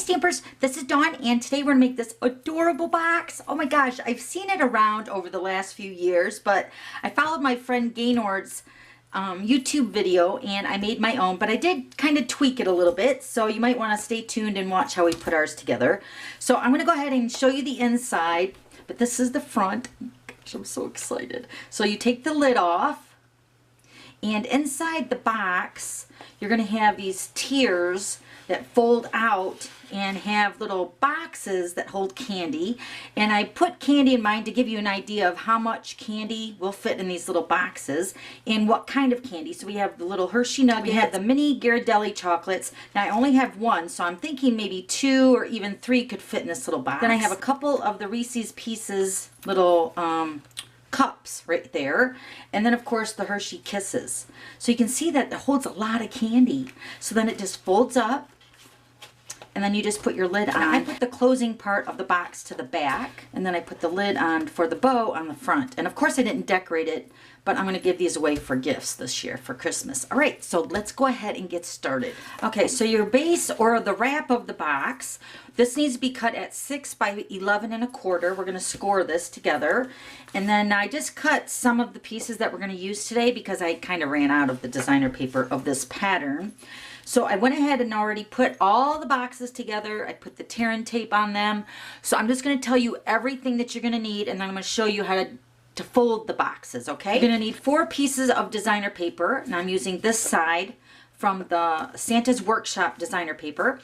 Stampers, this is Dawn, and today we're gonna make this adorable box. Oh my gosh, I've seen it around over the last few years, but I followed my friend Gaynor's YouTube video and I made my own, but I did kind of tweak it a little bit, so you might want to stay tuned and watch how we put ours together. So I'm gonna go ahead and show you the inside, but this is the front. Gosh, I'm so excited. So you take the lid off, and inside the box you're gonna have these tiers that fold out and have little boxes that hold candy. And I put candy in mine to give you an idea of how much candy will fit in these little boxes and what kind of candy. So we have the little Hershey Nuggets, we have the mini Ghirardelli chocolates. Now I only have one, so I'm thinking maybe 2 or even 3 could fit in this little box. Then I have a couple of the Reese's Pieces little cups right there, and then of course the Hershey Kisses. So you can see that it holds a lot of candy. So then it just folds up, and then you just put your lid on. I put the closing part of the box to the back, and then I put the lid on for the bow on the front. And of course I didn't decorate it, but I'm going to give these away for gifts this year for Christmas. All right, so let's go ahead and get started. Okay, so your base or the wrap of the box, this needs to be cut at 6 by 11 1/4. We're going to score this together. And then I just cut some of the pieces that we're going to use today because I kind of ran out of the designer paper of this pattern. So I went ahead and already put all the boxes together. I put the tearing tape on them. So I'm just going to tell you everything that you're going to need, and then I'm going to show you how to fold the boxes, okay? You're going to need 4 pieces of designer paper, and I'm using this side from the Santa's Workshop designer paper.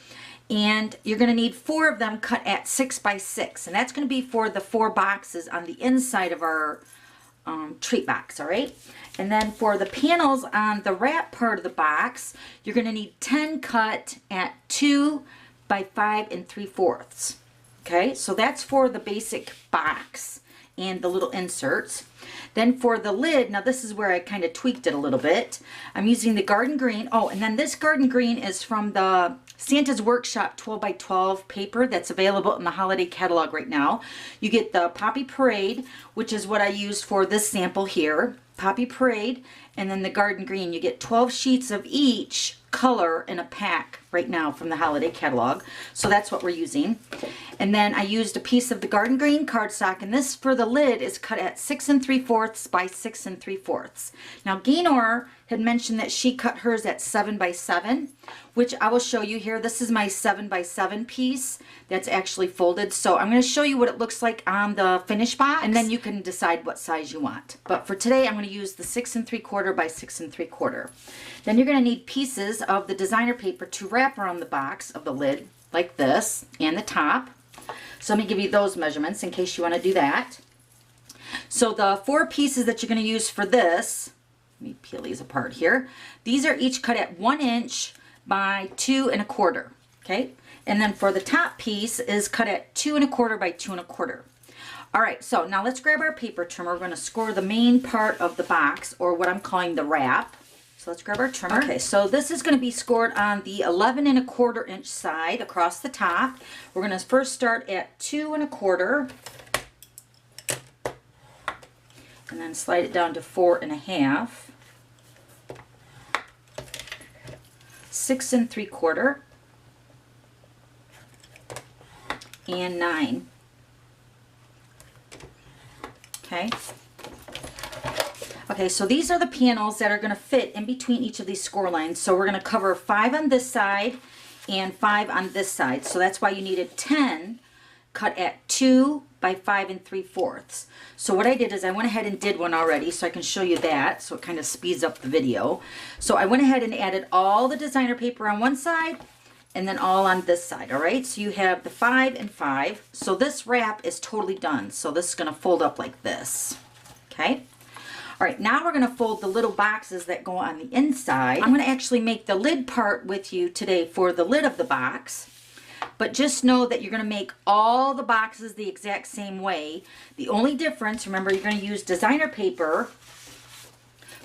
And you're going to need 4 of them cut at 6 by 6, and that's going to be for the 4 boxes on the inside of our treat box, all right? And then for the panels on the wrap part of the box, you're going to need 10 cut at 2 by 5 3/4. Okay, so that's for the basic box and the little inserts. Then for the lid, now this is where I kind of tweaked it a little bit. I'm using the garden green. Oh, and then this garden green is from the Santa's Workshop 12 by 12 paper that's available in the holiday catalog right now. You get the Poppy Parade, which is what I used for this sample here. Poppy Parade, and then the garden green. You get 12 sheets of each color in a pack right now from the holiday catalog. So that's what we're using. And then I used a piece of the garden green cardstock, and this for the lid is cut at 6 3/4 by 6 3/4. Now Gaynor had mentioned that she cut hers at 7 by 7, which I will show you here. This is my 7 by 7 piece that's actually folded. So I'm going to show you what it looks like on the finish box, and then you can decide what size you want. But for today I'm going to use the 6 3/4 by 6 3/4. Then you're going to need pieces of the designer paper to wrap around the box of the lid like this and the top. So let me give you those measurements in case you want to do that. So the 4 pieces that you're going to use for this, let me peel these apart here. These are each cut at 1 inch by 2 1/4. Okay, and then for the top piece is cut at 2 1/4 by 2 1/4. All right, so now let's grab our paper trimmer. We're going to score the main part of the box, or what I'm calling the wrap. So let's grab our trimmer. Okay, so this is going to be scored on the 11 1/4 inch side across the top. We're going to first start at 2 1/4, and then slide it down to 4 1/2, 6 3/4, and 9. Okay. Okay, so these are the panels that are going to fit in between each of these score lines. So we're going to cover 5 on this side and 5 on this side. So that's why you needed 10 cut at 2 by 5 3/4. So what I did is I went ahead and did one already so I can show you that, so it kind of speeds up the video. So I went ahead and added all the designer paper on one side and then all on this side. All right, so you have the 5 and 5. So this wrap is totally done. So this is going to fold up like this. Okay. All right, now we're going to fold the little boxes that go on the inside. I'm going to actually make the lid part with you today for the lid of the box. But just know that you're going to make all the boxes the exact same way. The only difference, remember, you're going to use designer paper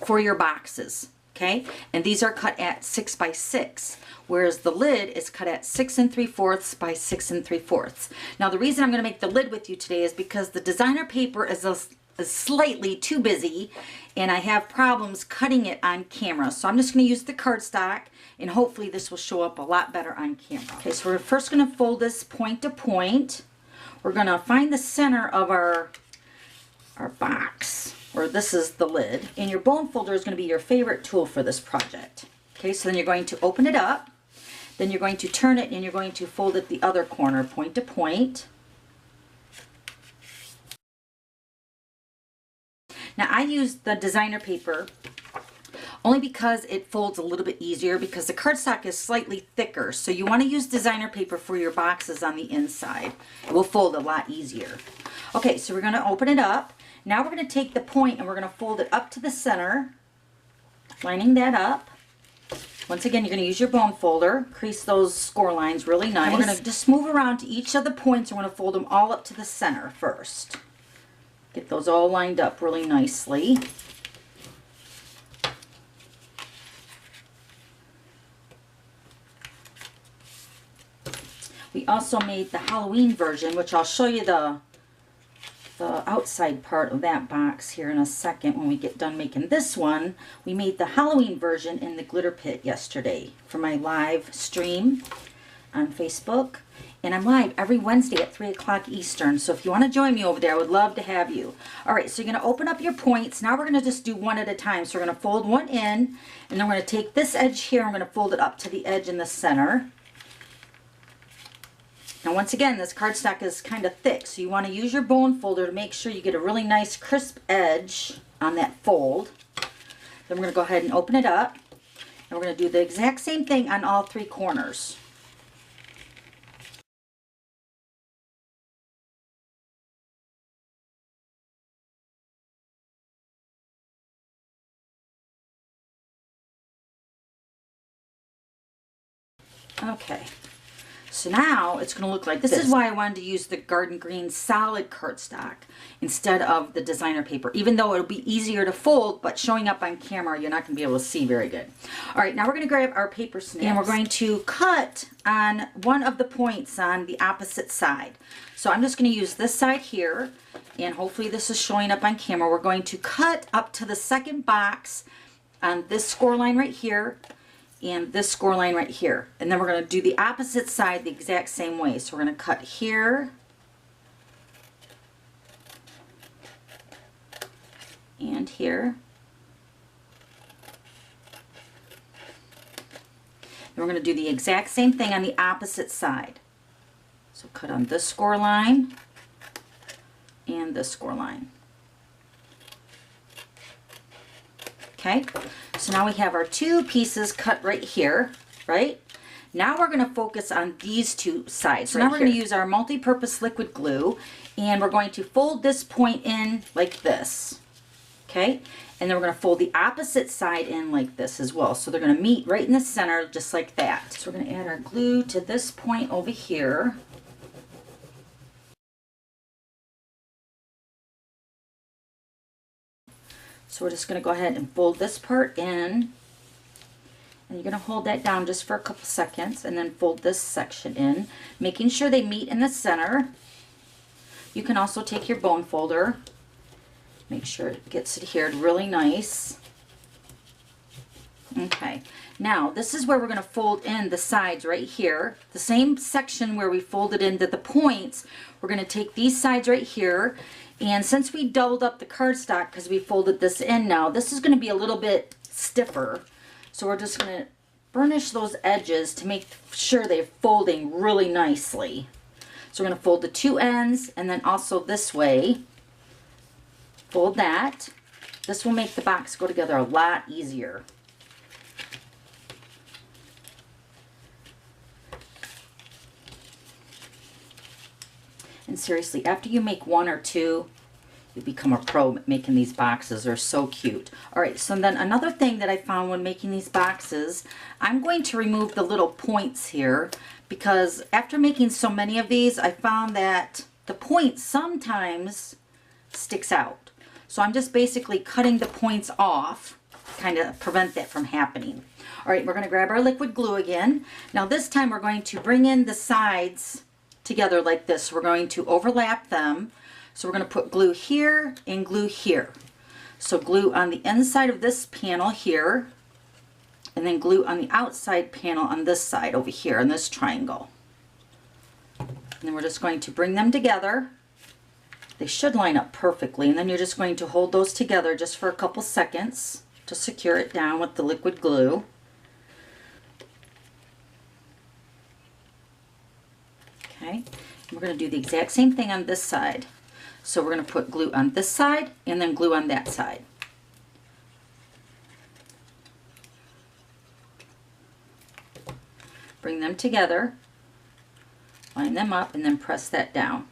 for your boxes. Okay, and these are cut at 6 by 6, whereas the lid is cut at 6 3/4 by 6 3/4. Now the reason I'm going to make the lid with you today is because the designer paper is slightly too busy and I have problems cutting it on camera. So I'm just going to use the cardstock and hopefully this will show up a lot better on camera. Okay, so we're first going to fold this point to point. We're going to find the center of our box, or this is the lid, and your bone folder is going to be your favorite tool for this project. Okay, so then you're going to open it up, then you're going to turn it, and you're going to fold it the other corner, point to point. Now I use the designer paper only because it folds a little bit easier, because the cardstock is slightly thicker. So you want to use designer paper for your boxes on the inside. It will fold a lot easier. Okay, so we're going to open it up. Now we're going to take the point and we're going to fold it up to the center, lining that up. Once again, you're going to use your bone folder, crease those score lines really nice. And we're going to just move around to each of the points. We're going to fold them all up to the center first. Get those all lined up really nicely. We also made the Halloween version, which I'll show you the outside part of that box here in a second when we get done making this one. We made the Halloween version in the glitter pit yesterday for my live stream on Facebook. And I'm live every Wednesday at 3 o'clock Eastern. So if you want to join me over there, I would love to have you. All right, so you're going to open up your points. Now we're going to just do one at a time. So we're going to fold one in, and then we're going to take this edge here. I'm going to fold it up to the edge in the center. Now once again, this cardstock is kind of thick, so you want to use your bone folder to make sure you get a really nice crisp edge on that fold. Then we're going to go ahead and open it up, and we're going to do the exact same thing on all three corners. Okay. So now it's going to look like this. This is why I wanted to use the Garden Green solid cardstock instead of the designer paper, even though it'll be easier to fold, but showing up on camera, you're not going to be able to see very good. All right, now we're going to grab our paper snips, and we're going to cut on one of the points on the opposite side. So I'm just going to use this side here, and hopefully this is showing up on camera. We're going to cut up to the second box on this score line right here, and this score line right here, and then we're going to do the opposite side the exact same way. So we're going to cut here and here, and we're going to do the exact same thing on the opposite side. So cut on this score line and this score line. Okay, so now we have our two pieces cut right here, right? Now we're going to focus on these two sides. So now we're going to use our multi-purpose liquid glue, and we're going to fold this point in like this, okay? And then we're going to fold the opposite side in like this as well. So they're going to meet right in the center just like that. So we're going to add our glue to this point over here. So we're just going to go ahead and fold this part in, and you're going to hold that down just for a couple seconds, and then fold this section in, making sure they meet in the center. You can also take your bone folder, make sure it gets adhered really nice. Okay, now this is where we're going to fold in the sides right here. The same section where we folded into the points, we're going to take these sides right here. And since we doubled up the cardstock because we folded this in now, this is going to be a little bit stiffer. So we're just going to burnish those edges to make sure they're folding really nicely. So we're going to fold the two ends, and then also this way. Fold that. This will make the box go together a lot easier. And seriously, after you make one or two, you become a pro at making these boxes. They're so cute. All right, so then another thing that I found when making these boxes, I'm going to remove the little points here, because after making so many of these, I found that the point sometimes sticks out. So I'm just basically cutting the points off, kind of prevent that from happening. All right, we're going to grab our liquid glue again. Now this time we're going to bring in the sides together like this. We're going to overlap them. So we're going to put glue here and glue here. So glue on the inside of this panel here, and then glue on the outside panel on this side over here in this triangle. And then we're just going to bring them together. They should line up perfectly, and then you're just going to hold those together just for a couple seconds to secure it down with the liquid glue. Okay, and we're going to do the exact same thing on this side. So we're going to put glue on this side and then glue on that side. Bring them together, line them up, and then press that down.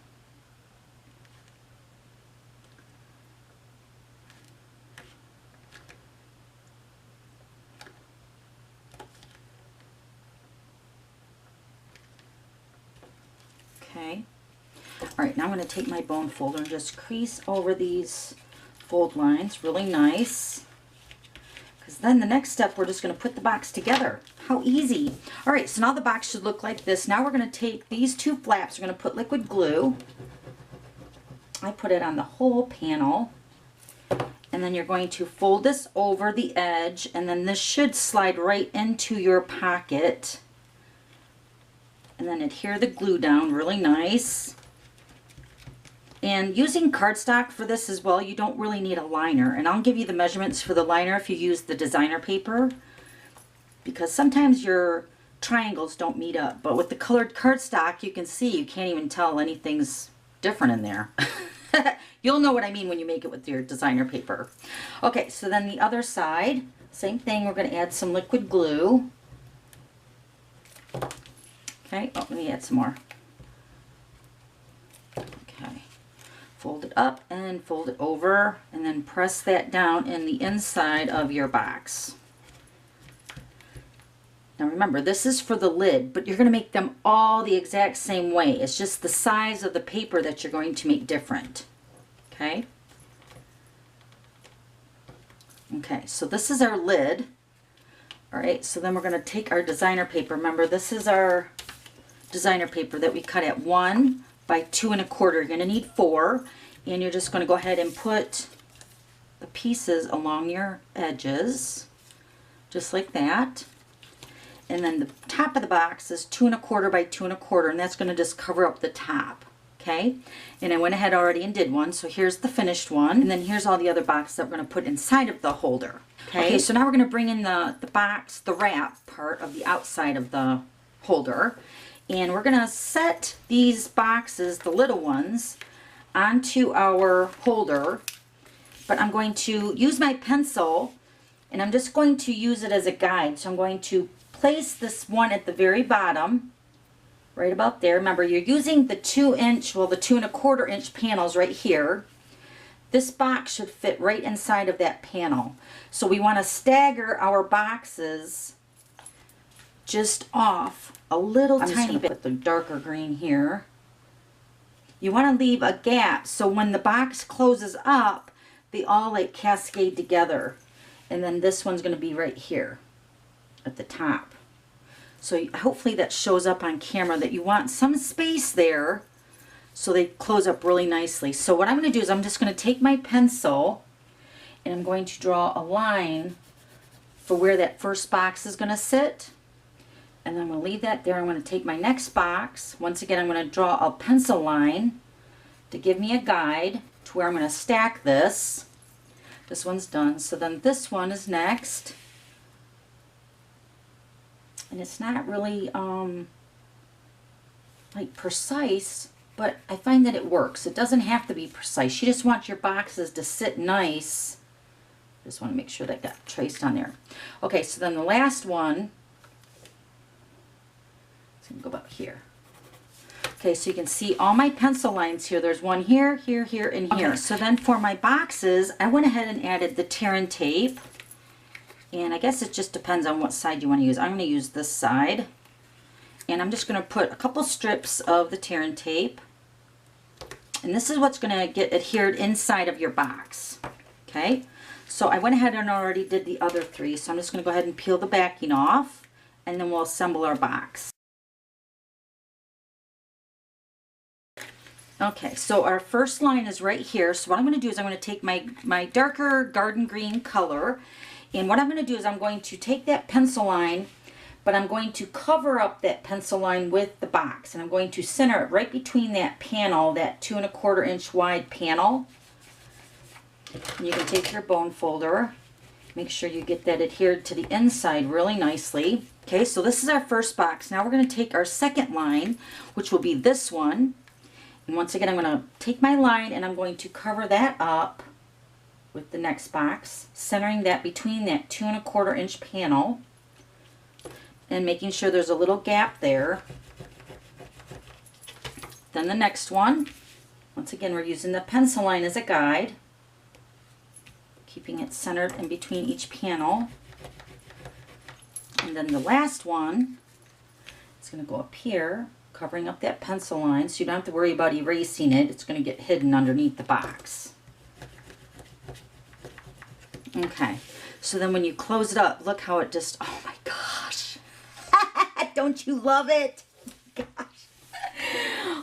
Okay. All right, now I'm going to take my bone folder and just crease over these fold lines really nice. Because then the next step, we're just going to put the box together. How easy. All right, so now the box should look like this. Now we're going to take these two flaps, we're going to put liquid glue. I put it on the whole panel. And then you're going to fold this over the edge, and then this should slide right into your pocket. And then adhere the glue down really nice. And using cardstock for this as well, you don't really need a liner. And I'll give you the measurements for the liner if you use the designer paper, because sometimes your triangles don't meet up. But with the colored cardstock, you can see you can't even tell anything's different in there. You'll know what I mean when you make it with your designer paper. Okay, so then the other side, same thing. We're going to add some liquid glue. Okay, oh, let me add some more. Okay, fold it up and fold it over, and then press that down in the inside of your box. Now remember, this is for the lid, but you're going to make them all the exact same way. It's just the size of the paper that you're going to make different. Okay? Okay, so this is our lid. All right, so then we're going to take our designer paper. Remember, this is our designer paper that we cut at 1 by 2 1/4. You're going to need 4, and you're just going to go ahead and put the pieces along your edges, just like that. And then the top of the box is 2 1/4 by 2 1/4, and that's going to just cover up the top. Okay, and I went ahead already and did one, so here's the finished one, and then here's all the other boxes that we're going to put inside of the holder. Okay, so now we're going to bring in the box, the wrap part of the outside of the holder, and we're going to set these boxes, the little ones, onto our holder. But I'm going to use my pencil, and I'm just going to use it as a guide. So I'm going to place this one at the very bottom, right about there. Remember, you're using the 2-inch, well, the 2 1/4 inch panels right here. This box should fit right inside of that panel. So we want to stagger our boxes just off a little tiny bit. Put the darker green here. You want to leave a gap so when the box closes up, they all like cascade together. And then this one's going to be right here at the top. So hopefully that shows up on camera that you want some space there so they close up really nicely. So what I'm going to do is I'm just going to take my pencil and I'm going to draw a line for where that first box is going to sit. And I'm going to leave that there. I'm going to take my next box. Once again, I'm going to draw a pencil line to give me a guide to where I'm going to stack this. This one's done. So then this one is next. And it's not really like precise, but I find that it works. It doesn't have to be precise. You just want your boxes to sit nice. Just want to make sure that got traced on there. Okay, so then the last one, it's going to go about here. Okay, so you can see all my pencil lines here. There's one here, here, here, and here. Okay, so then for my boxes, I went ahead and added the tear and tape. And I guess it just depends on what side you want to use. I'm going to use this side. And I'm just going to put a couple strips of the tear and tape. And this is what's going to get adhered inside of your box. Okay? So I went ahead and already did the other 3. So I'm just going to go ahead and peel the backing off. And then we'll assemble our box. Okay, so our first line is right here. So what I'm going to do is I'm going to take my darker garden green color, And what I'm going to do is I'm going to take that pencil line, but I'm going to cover up that pencil line with the box. And I'm going to center it right between that panel, that 2 1/4 inch wide panel. And you can take your bone folder, make sure you get that adhered to the inside really nicely. Okay, so this is our first box. Now we're going to take our second line, which will be this one. And once again, I'm going to take my line and I'm going to cover that up with the next box, centering that between that 2 1/4 inch panel and making sure there's a little gap there. Then the next one, once again, we're using the pencil line as a guide, keeping it centered in between each panel. And then the last one, it's going to go up here, covering up that pencil line so you don't have to worry about erasing it. It's going to get hidden underneath the box. Okay, so then when you close it up, look how it just, oh my gosh. Don't you love it? Gosh.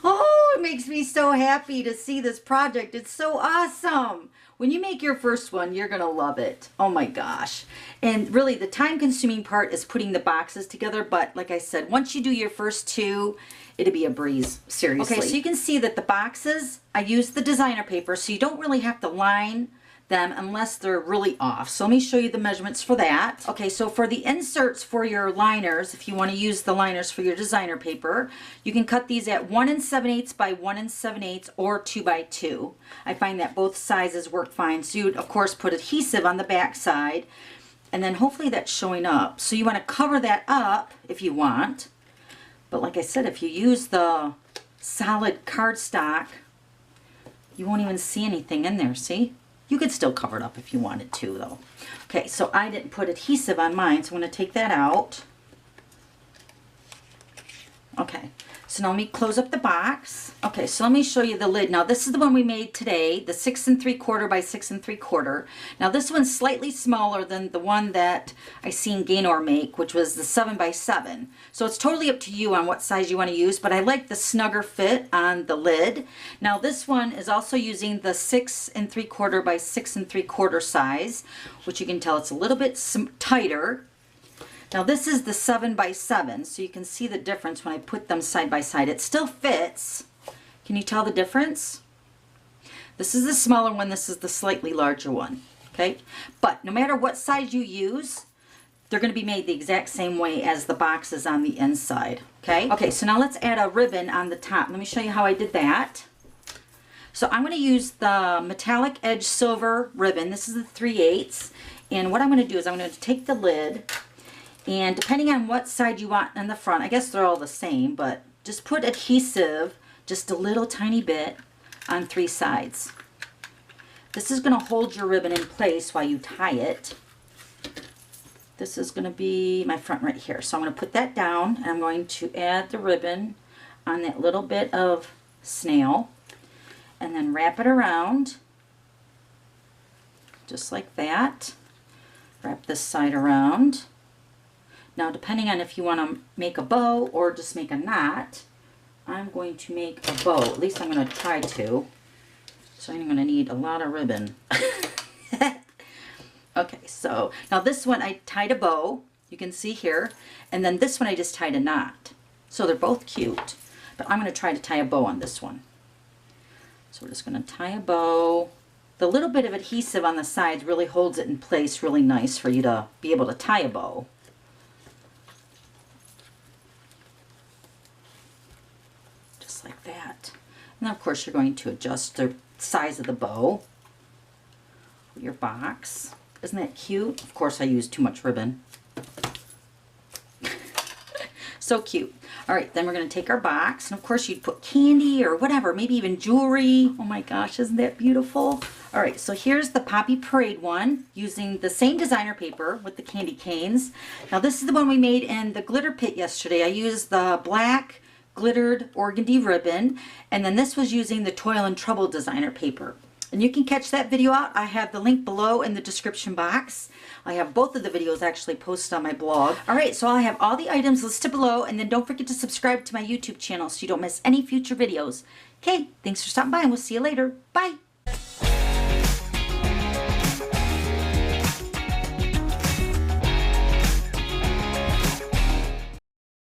Oh, it makes me so happy to see this project. It's so awesome. When you make your first one, you're going to love it. Oh my gosh. And really, the time-consuming part is putting the boxes together, but like I said, once you do your first two, it'll be a breeze, seriously. Okay, so you can see that the boxes, I used the designer paper, so you don't really have to line them unless they're really off. So let me show you the measurements for that. Okay, so for the inserts for your liners, if you want to use the liners for your designer paper, you can cut these at 1 7/8 by 1 7/8 or 2 by 2. I find that both sizes work fine. So you would of course put adhesive on the back side, and then hopefully that's showing up. So you want to cover that up if you want. But like I said, if you use the solid cardstock, you won't even see anything in there, see? You could still cover it up if you wanted to, though. Okay, so I didn't put adhesive on mine, so I'm going to take that out. Okay, so now let me close up the box. Okay, so let me show you the lid. Now, this is the one we made today, the 6 3/4 by 6 3/4. Now, this one's slightly smaller than the one that I seen Gaynor make, which was the 7 by 7. So it's totally up to you on what size you want to use, but I like the snugger fit on the lid. Now, this one is also using the 6 3/4 by 6 3/4 size, which you can tell it's a little bit tighter. Now this is the 7 by 7, so you can see the difference when I put them side by side. It still fits. Can you tell the difference? This is the smaller one, this is the slightly larger one, okay? But no matter what size you use, they're going to be made the exact same way as the boxes on the inside, okay? Okay, so now let's add a ribbon on the top. Let me show you how I did that. So I'm going to use the metallic edge silver ribbon. This is the 3/8, and what I'm going to do is I'm going to take the lid, and depending on what side you want on the front, I guess they're all the same, but just put adhesive, just a little tiny bit, on 3 sides. This is going to hold your ribbon in place while you tie it. This is going to be my front right here. So I'm going to put that down, and I'm going to add the ribbon on that little bit of snail, and then wrap it around, just like that. Wrap this side around. Now, depending on if you want to make a bow or just make a knot, I'm going to make a bow. At least I'm going to try to. So I'm going to need a lot of ribbon. Okay, so now this one I tied a bow, you can see here, and then this one I just tied a knot. So they're both cute, but I'm going to try to tie a bow on this one. So we're just going to tie a bow. The little bit of adhesive on the sides really holds it in place really nice for you to be able to tie a bow. Like that. And then of course you're going to adjust the size of the bow for your box. Isn't that cute? Of course I used too much ribbon. So cute. Alright, then we're going to take our box, and of course you'd put candy or whatever, maybe even jewelry. Oh my gosh, isn't that beautiful? Alright, so here's the Poppy Parade one, using the same designer paper with the candy canes. Now this is the one we made in the glitter pit yesterday. I used the black glittered organdy ribbon, and then this was using the Toil and Trouble designer paper. And you can catch that video out. I have the link below in the description box. I have both of the videos actually posted on my blog. Alright, so I have all the items listed below, and then don't forget to subscribe to my YouTube channel so you don't miss any future videos. Okay, thanks for stopping by, and we'll see you later. Bye!